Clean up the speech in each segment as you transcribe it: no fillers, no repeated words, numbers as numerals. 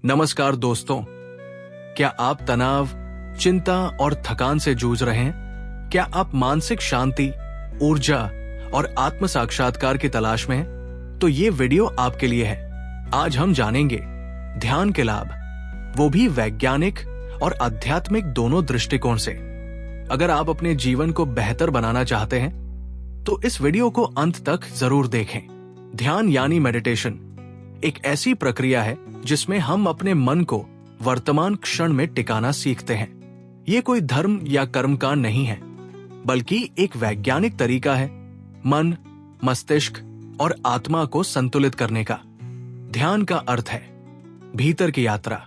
नमस्कार दोस्तों, क्या आप तनाव, चिंता और थकान से जूझ रहे हैं? क्या आप मानसिक शांति, ऊर्जा और आत्म साक्षात्कार की तलाश में हैं? तो ये वीडियो आपके लिए है। आज हम जानेंगे ध्यान के लाभ, वो भी वैज्ञानिक और आध्यात्मिक दोनों दृष्टिकोण से। अगर आप अपने जीवन को बेहतर बनाना चाहते हैं तो इस वीडियो को अंत तक जरूर देखें। ध्यान यानी मेडिटेशन एक ऐसी प्रक्रिया है जिसमें हम अपने मन को वर्तमान क्षण में टिकाना सीखते हैं। ये कोई धर्म या कर्मकांड नहीं है, बल्कि एक वैज्ञानिक तरीका है मन, मस्तिष्क और आत्मा को संतुलित करने का। ध्यान का अर्थ है भीतर की यात्रा,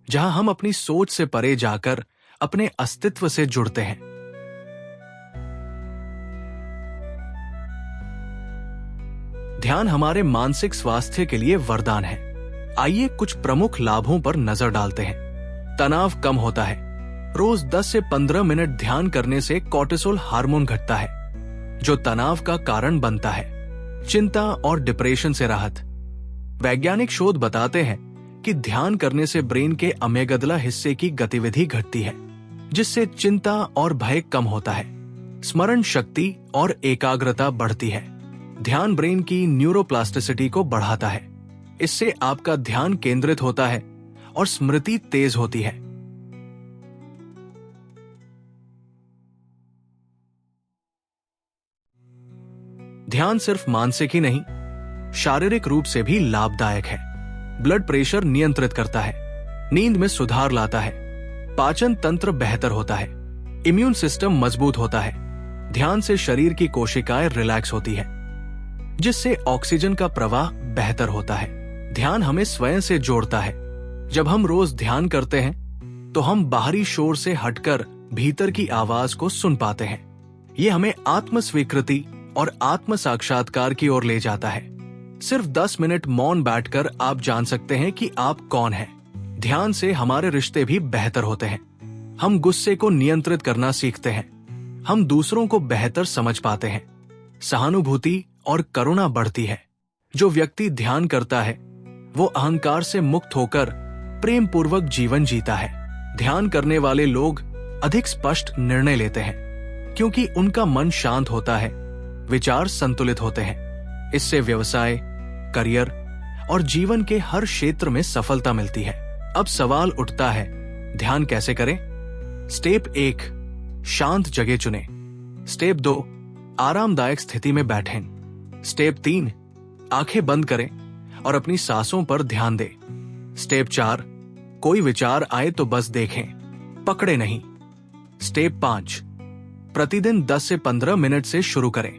जहां हम अपनी सोच से परे जाकर अपने अस्तित्व से जुड़ते हैं। ध्यान हमारे मानसिक स्वास्थ्य के लिए वरदान है। आइए कुछ प्रमुख लाभों पर नजर डालते हैं। तनाव कम होता है। रोज 10 से 15 मिनट ध्यान करने से कॉर्टिसोल हार्मोन घटता है, जो तनाव का कारण बनता है। चिंता और डिप्रेशन से राहत। वैज्ञानिक शोध बताते हैं कि ध्यान करने से ब्रेन के अमेगदला हिस्से की गतिविधि घटती है, जिससे चिंता और भय कम होता है। स्मरण शक्ति और एकाग्रता बढ़ती है। ध्यान ब्रेन की न्यूरोप्लास्टिसिटी को बढ़ाता है। इससे आपका ध्यान केंद्रित होता है और स्मृति तेज होती है। ध्यान सिर्फ मानसिक ही नहीं, शारीरिक रूप से भी लाभदायक है। ब्लड प्रेशर नियंत्रित करता है, नींद में सुधार लाता है, पाचन तंत्र बेहतर होता है, इम्यून सिस्टम मजबूत होता है। ध्यान से शरीर की कोशिकाएं रिलैक्स होती है, जिससे ऑक्सीजन का प्रवाह बेहतर होता है। ध्यान हमें स्वयं से जोड़ता है। जब हम रोज ध्यान करते हैं तो हम बाहरी शोर से हटकर भीतर की आवाज को सुन पाते हैं। ये हमें आत्म स्वीकृति और आत्म साक्षात्कार की ओर ले जाता है। सिर्फ 10 मिनट मौन बैठकर आप जान सकते हैं कि आप कौन हैं। ध्यान से हमारे रिश्ते भी बेहतर होते हैं। हम गुस्से को नियंत्रित करना सीखते हैं। हम दूसरों को बेहतर समझ पाते हैं। सहानुभूति और करुणा बढ़ती है। जो व्यक्ति ध्यान करता है वो अहंकार से मुक्त होकर प्रेम पूर्वक जीवन जीता है। ध्यान करने वाले लोग अधिक स्पष्ट निर्णय लेते हैं, क्योंकि उनका मन शांत होता है, विचार संतुलित होते हैं। इससे व्यवसाय, करियर और जीवन के हर क्षेत्र में सफलता मिलती है। अब सवाल उठता है, ध्यान कैसे करें? स्टेप 1, शांत जगह चुनें। स्टेप 2, आरामदायक स्थिति में बैठें। स्टेप 3, आंखें बंद करें और अपनी सांसों पर ध्यान दें। स्टेप 4, कोई विचार आए तो बस देखें, पकड़े नहीं। स्टेप 5, प्रतिदिन 10 से 15 मिनट से शुरू करें।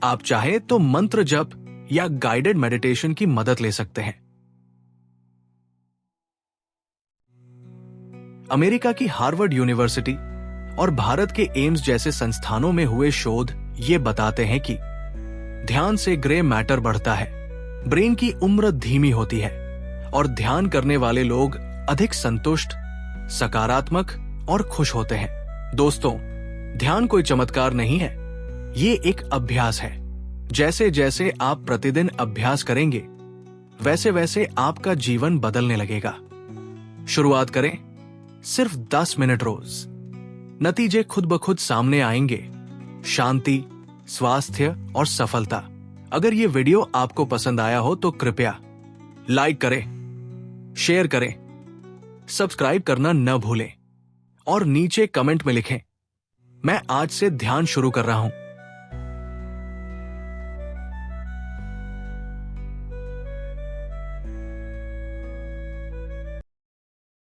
आप चाहे तो मंत्र जप या गाइडेड मेडिटेशन की मदद ले सकते हैं। अमेरिका की हार्वर्ड यूनिवर्सिटी और भारत के एम्स जैसे संस्थानों में हुए शोध ये बताते हैं कि ध्यान से ग्रे मैटर बढ़ता है, ब्रेन की उम्र धीमी होती है और ध्यान करने वाले लोग अधिक संतुष्ट, सकारात्मक और खुश होते हैं। दोस्तों, ध्यान कोई चमत्कार नहीं है, ये एक अभ्यास है। जैसे जैसे आप प्रतिदिन अभ्यास करेंगे, वैसे वैसे आपका जीवन बदलने लगेगा। शुरुआत करें, सिर्फ 10 मिनट रोज। नतीजे खुद ब खुद सामने आएंगे। शांति, स्वास्थ्य और सफलता। अगर ये वीडियो आपको पसंद आया हो तो कृपया लाइक करें, शेयर करें, सब्सक्राइब करना न भूलें और नीचे कमेंट में लिखें, मैं आज से ध्यान शुरू कर रहा हूं।